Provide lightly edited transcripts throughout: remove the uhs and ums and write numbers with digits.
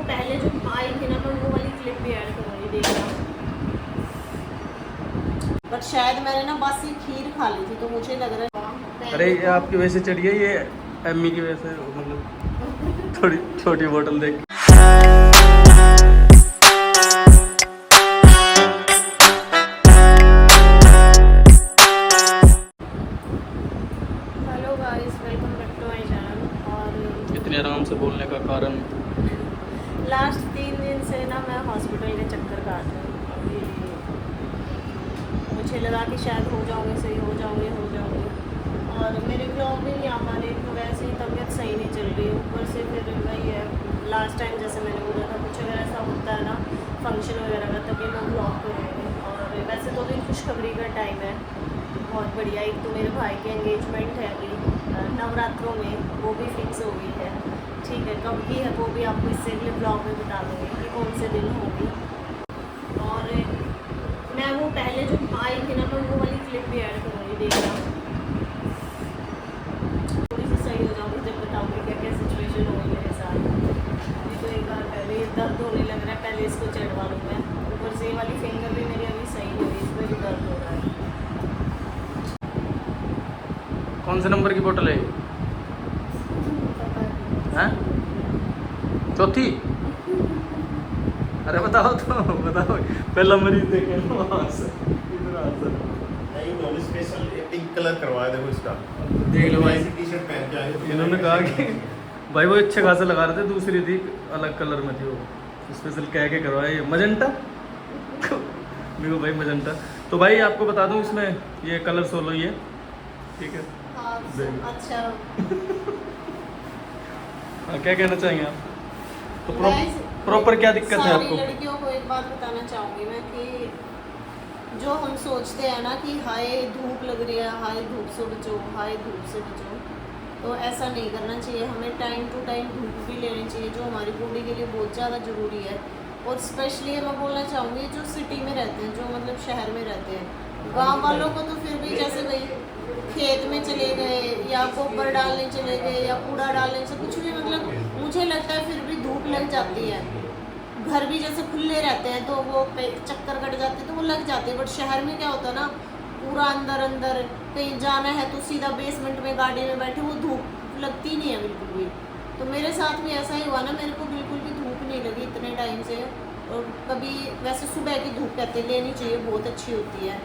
पहले जो आई थी ना, मैं वो वाली क्लिप भी ऐड करूँगी, देखना। बट शायद मैंने ना बासी खीर खा ली थी, तो मुझे लग रहा है अरे ये आपकी वजह से चढ़ी है, ये एम्मी की वजह से, मतलब थोड़ी छोटी बोतल देख। Hello guys, welcome back to my channel. और इतने आराम से बोलने का कारण? लास्ट 3 दिन से ना मैं हॉस्पिटल के चक्कर काट रही हूँ। अभी मुझे लगा कि शायद हो जाऊँगी, सही हो जाऊँगी। और मेरे ब्लॉग भी नहीं आ पा रहे, तो वैसे ही तबीयत सही नहीं चल रही है। ऊपर से फिर वही है, लास्ट टाइम जैसे मैंने बोला था, कुछ अगर ऐसा होता है ना फंक्शन वगैरह का, तभी मैं ब्लॉग करूँगी। और वैसे तो अभी खुशखबरी का टाइम है, बहुत बढ़िया। एक तो मेरे भाई की एंगेजमेंट है अभी नवरात्रों में, वो भी फिक्स हो गई है। ठीक है, कब की है वो भी आपको इससे अगले ब्लॉग में बता दूँगी कि कौन से दिन होगी। और मैं वो पहले जो आई थी ना, मैं वो वाली क्लिप भी ऐड करूँगी, देखना। थोड़ी सी सही हो जाऊँगी जब बताऊँगी क्या क्या सिचुएशन हुई मेरे साथ। अभी तो एक बार पहले दर्द होने लग रहा है, पहले इसको चढ़वा लूँ मैं। ऊपर से ये वाली फिंगर भी मेरी अभी सही नहीं हुई, इसमें भी दर्द हो रहा है। कौन से नंबर की बोतल है? हैं? चौथी? अरे बताओ तो, बताओ। पहला मरीज देखे ना वहाँ से, इधर आ सर। नहीं, उन्होंने स्पेशल पिंक कलर करवाया, देखो इसका। देख लो भाई, ऐसी टी-शर्ट पहन के आए थे। इन्होंने कहा कि भाई वो अच्छे खासे लगा रहे थे, दूसरी थी अलग कलर में थी, वो स्पेशल कह के करवाया। ये मजेंटा देखो भाई, मजेंटा। तो भाई आपको बता दूं, इसमें ये कलर सोलो ही है, ठीक है। हाँ, अच्छा। हाँ, क्या कहना चाहेंगे आप? तो मैं प्रॉपर क्या दिक्कत है सारी आपको? लड़कियों को एक बात बताना चाहूँगी मैं कि जो हम सोचते हैं ना कि हाय धूप लग रही है, हाय धूप से बचो, हाय धूप से बचो, तो ऐसा नहीं करना चाहिए। हमें टाइम टू टाइम धूप भी लेनी चाहिए, जो हमारी बॉडी के लिए बहुत ज़्यादा ज़रूरी है। और स्पेशली मैं बोलना चाहूँगी जो सिटी में रहते हैं, जो मतलब शहर में रहते हैं। गांव वालों को तो फिर भी जैसे भाई खेत में चले गए या गोबर डालने चले गए या कूड़ा डालने से कुछ भी, मतलब मुझे लगता है फिर भी धूप लग जाती है। घर भी जैसे खुले रहते हैं तो वो चक्कर कट जाते हैं तो वो लग जाते हैं। बट शहर में क्या होता है ना, पूरा अंदर अंदर कहीं जाना है तो सीधा बेसमेंट में गाड़ी में बैठे, वो धूप लगती नहीं है बिल्कुल भी। तो मेरे साथ भी ऐसा ही हुआ ना, मेरे को बिल्कुल भी धूप नहीं लगी इतने टाइम से। और कभी वैसे सुबह की धूप कहते लेनी चाहिए, बहुत अच्छी होती है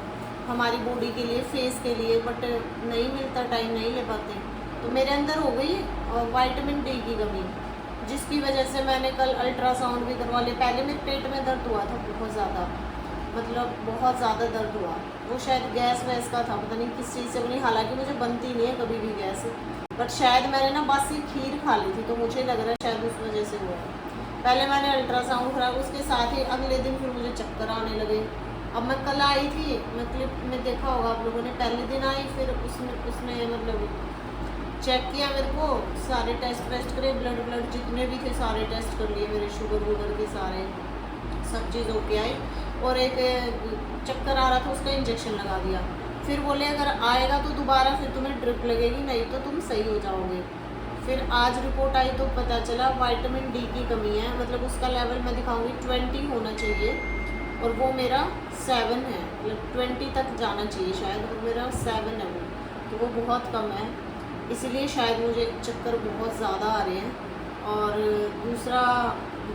हमारी बॉडी के लिए, फेस के लिए, बट नहीं मिलता टाइम, नहीं ले पाते। तो मेरे अंदर हो गई विटामिन डी की कमी, जिसकी वजह से मैंने कल अल्ट्रासाउंड भी करवा लिया। पहले मेरे पेट में दर्द हुआ था बहुत ज़्यादा, मतलब बहुत ज़्यादा दर्द हुआ। वो शायद गैस वैस का था, पता नहीं किस चीज़ से बनी, हालांकि मुझे बनती नहीं है कभी भी गैस। बट शायद मैंने ना बासी खीर खा ली थी, तो मुझे लग रहा है शायद उस वजह से हुआ है। पहले मैंने अल्ट्रासाउंड करा, उसके साथ ही अगले दिन फिर मुझे चक्कर आने लगे। अब मैं कल आई थी, मैं क्लिप में देखा होगा आप लोगों ने, पहले दिन आई, फिर उसने मतलब चेक किया मेरे को, सारे टेस्ट वेस्ट करे, ब्लड जितने भी थे सारे टेस्ट कर लिए मेरे, शुगर वूगर के सारे सब चीज़ ओके आई। और एक चक्कर आ रहा था, उसका इंजेक्शन लगा दिया। फिर बोले अगर आएगा तो दोबारा फिर तुम्हें ड्रिप लगेगी, नहीं तो तुम सही हो जाओगे। फिर आज रिपोर्ट आई तो पता चला विटामिन डी की कमी है, मतलब उसका लेवल मैं दिखाऊंगी 20 होना चाहिए और वो मेरा 7 है, मतलब 20 तक जाना चाहिए शायद, और मेरा 7 है वो, तो वो बहुत कम है। इसीलिए शायद मुझे चक्कर बहुत ज़्यादा आ रहे हैं। और दूसरा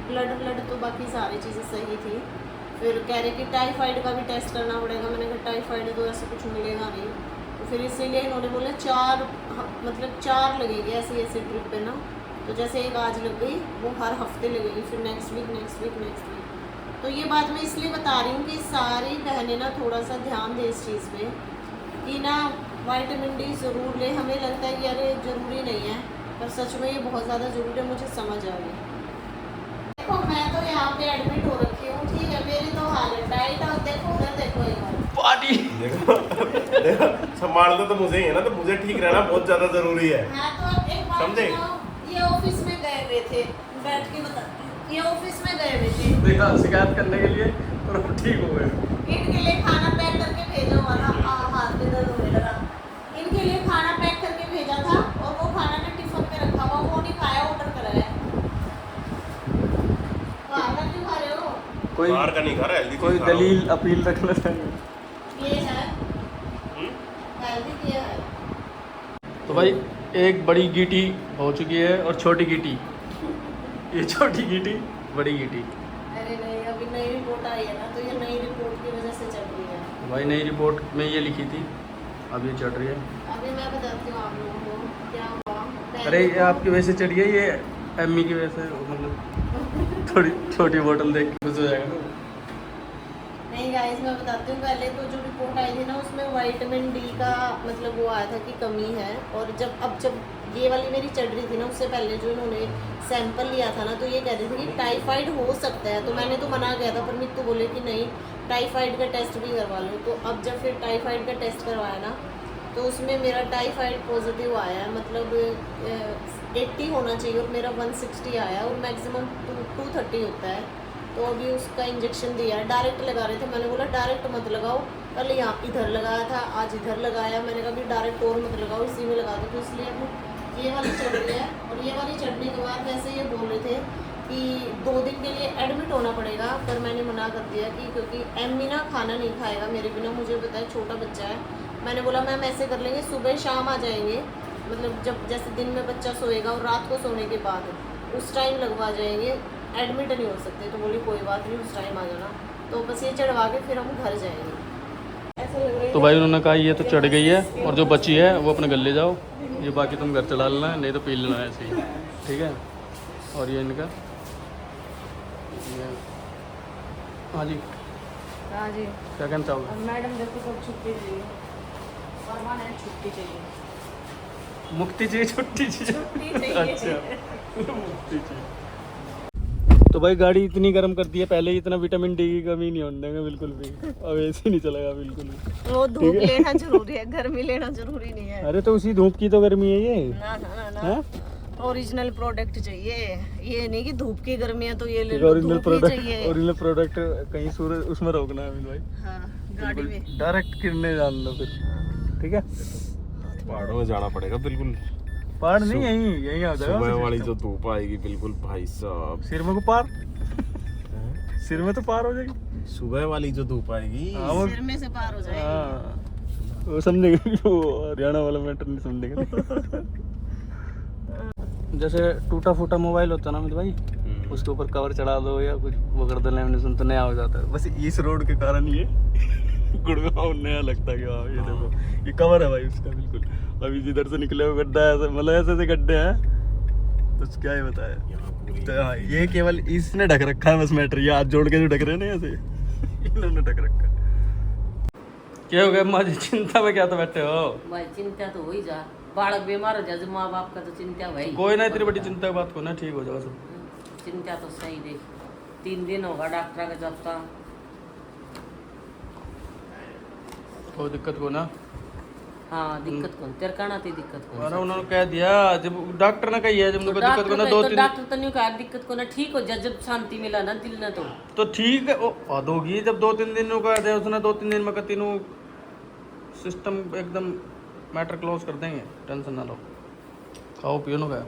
ब्लड तो बाकी सारी चीज़ें सही थी। फिर कह रहे कि टाइफाइड का भी टेस्ट करना पड़ेगा, मैंने कहा टाइफाइड तो ऐसा कुछ मिलेगा नहीं। तो फिर इसीलिए इन्होंने बोला 4 लगेगी ऐसी ट्रिप पे ना। तो जैसे एक आज लग गई, वो हर हफ्ते लगेगी, फिर नेक्स्ट वीक। तो ये बात मैं इसलिए बता रही हूँ कि सारी बहनें ना थोड़ा सा ध्यान दें इस चीज़ पे कि ना विटामिन डी ज़रूर ले। हमें लगता है कि अरे ज़रूरी नहीं है, पर सच में ये बहुत ज़्यादा ज़रूरी है, मुझे समझ आ गई। देखो मैं तो यहाँ पे एडमिट हो रखी हूँ, ठीक है, मेरी तो हालत टाइट है। देखो उधर देखो एक बार पार्टी देखो संभालना तो मुझे ही है ना, तो मुझे ठीक रहना बहुत ज्यादा जरूरी है। हाँ, तो अब एक बात समझे? बताओ, ये ऑफिस में गए हुए थे, बैठ के बताते हैं, ये ऑफिस में गए हुए थे, देखा शिकायत करने के लिए, और वो ठीक हो गए। इनके लिए खाना पैक करके भेजा हुआ था, हाथ में दर्द होने लगा। इनके लिए खाना पैक करके भेजा था और वो खाना ने टिफिन में रखा हुआ, वो नहीं खाया, ऑर्डर कराया। कोई बाहर का नहीं खा रहा, हेल्दी कोई दलील अपील रखना चाहिए। ये है हेल्दी किया है। तो भाई एक बड़ी गीटी हो चुकी है और छोटी गीटी, ये छोटी गीटी बड़ी गीटी। अरे नहीं, अभी नई रिपोर्ट आई है ना, तो ये नई रिपोर्ट की वजह से चल रही है। भाई नई रिपोर्ट में ये लिखी थी, अब ये चढ़ रही है। अभी मैं बताती हूँ आप लोगों को क्या हुआ। अरे ये आपकी वजह से चढ़ी है, ये एम्मी की वजह से, मतलब थोड़ी छोटी बोतल देख के खुश हो जाएगा ना। नहीं गाइस, मैं बताती हूँ। पहले तो जो रिपोर्ट आई थी ना, उसमें विटामिन डी का मतलब वो आया था कि कमी है। और जब ये वाली मेरी चढ़ रही थी ना, उससे पहले जो इन्होंने सैंपल लिया था ना, तो ये कह रहे थे कि टाइफाइड हो सकता है। तो मैंने तो मना किया था, पर मित्तू बोले कि नहीं, टाइफाइड का टेस्ट भी करवा लो। तो अब जब फिर टाइफाइड का टेस्ट करवाया ना, तो उसमें मेरा टाइफाइड पॉजिटिव आया है, मतलब 80 होना चाहिए और मेरा 160 आया, और मैक्सिमम 230 होता है। तो अभी उसका इंजेक्शन दिया है। डायरेक्ट लगा रहे थे, मैंने बोला डायरेक्ट मत लगाओ, कल यहाँ इधर लगाया था, आज इधर लगाया। मैंने कहा भी डायरेक्ट और मत लगाओ, इसी में लगा दो। तो इसलिए अब ये वाली चढ़ रही है। और ये वाली चढ़ने के बाद वैसे ये बोल रहे थे कि 2 दिन के लिए एडमिट होना पड़ेगा, पर मैंने मना कर दिया कि क्योंकि एम्मी ना खाना नहीं खाएगा मेरे बिना। मुझे पता है छोटा बच्चा है। मैंने बोला मैम ऐसे कर लेंगे, सुबह शाम आ जाएंगे, मतलब जब जैसे दिन में बच्चा सोएगा और रात को सोने के बाद उस टाइम लगवा जाएंगे, एडमिट नहीं हो सकते। तो बोली कोई बात नहीं, उस टाइम आ जाना। तो बस ये चढ़वा के फिर हम घर जाएंगे। ऐसा लग रहा है तो भाई उन्होंने कहा ये तो चढ़ गई है, और जो बची है वो अपने घर ले जाओ, ये बाकी तुम घर चला लेना, नहीं तो पी लेना ऐसे ही, ठीक है। और ये इनका हाँ जी, हाँ जी। क्या कहना चाहोगे? मैडम देखो सब छुट्टी चाहिए, परमानेंट छुट्टी चाहिए। मुक्ति चाहिए, छुट्टी चाहिए? छुट्टी चाहिए। अच्छा मुक्ति चाहिए। तो भाई गाड़ी इतनी गर्म कर दी है, पहले ही इतना विटामिन डी की कमी नहीं होने देंगे बिल्कुल भी, अब ऐसे नहीं चलेगा बिल्कुल भी। वो धूप लेना जरूरी है, गर्मी लेना जरूरी नहीं है। अरे तो उसी धूप की तो गर्मी है ये। ना ना ना ना, हाँ? ओरिजिनल प्रोडक्ट चाहिए, ये नहीं कि धूप की गर्मी है तो ये ले लो, ओरिजिनल धूप ही प्रोडक्ट, चाहिए। ओरिजिनल प्रोडक्ट कहीं सूरज उसमें रोकना है अमित भाई, हाँ, गाड़ी में डायरेक्ट किरने जान दो फिर, ठीक है। पहाड़ों में जाना पड़ेगा बिल्कुल। पहाड़ नहीं, यहीं आ जाएगा। सुबह वाली जो धूप आएगी बिल्कुल भाई साहब, सिर में को पार, सिर में तो पार हो जाएगी। सुबह वाली जो धूप आएगी हाँ, वो सिर में से पार हो जाएगी। हाँ, वो समझेगा, वो हरियाणा वाला मैटर नहीं समझेगा। जैसे टूटा फूटा मोबाइल होता है ना अमित भाई, उसके ऊपर कवर चढ़ा दो या कुछ वो कर दो, लेमिनेशन तो नया हो जाता है। बस इस रोड के कारण ये गुड़गांव नया लगता है कि हाँ ये देखो ये कवर है भाई उसका बिल्कुल। अभी जिधर से निकले हुए गड्ढा है, मतलब ऐसे ऐसे गड्ढे हैं, तो क्या ही बताया। तो हाँ, ये केवल इसने ढक रखा है बस मैटर, ये हाथ जोड़ के जो ढक रहे हैं ना ऐसे, इन्होंने ढक रखा है। क्या हो गया अम्मा जी, चिंता में क्या तो बैठे हो? भाई चिंता तो हो ही जा, बालक बीमार हो जाए, माँ बाप का तो चिंता भाई। कोई ना, इतनी बड़ी चिंता की बात को ना, ठीक हो जाएगा सब। चिंता तो सही देख, 3 दिन होगा डॉक्टर का जब तक। कोई दिक्कत को ना। हाँ दिक्कत कौन तेरे कहना थी, दिक्कत कौन? अरे उन्होंने कह दिया, जब डॉक्टर ने कही है जब उनको दिक्कत को ना, 2-3 डॉक्टर तो नहीं कहा दिक्कत को ना, ठीक हो जा जब शांति मिला ना दिल ना। तो ठीक है, बाद होगी जब 2-3 दिन का दे उसने, 2-3 दिन में तीनों सिस्टम एकदम मैटर क्लोज कर देंगे, टेंशन ना लो। खाओ पियो ना, क्या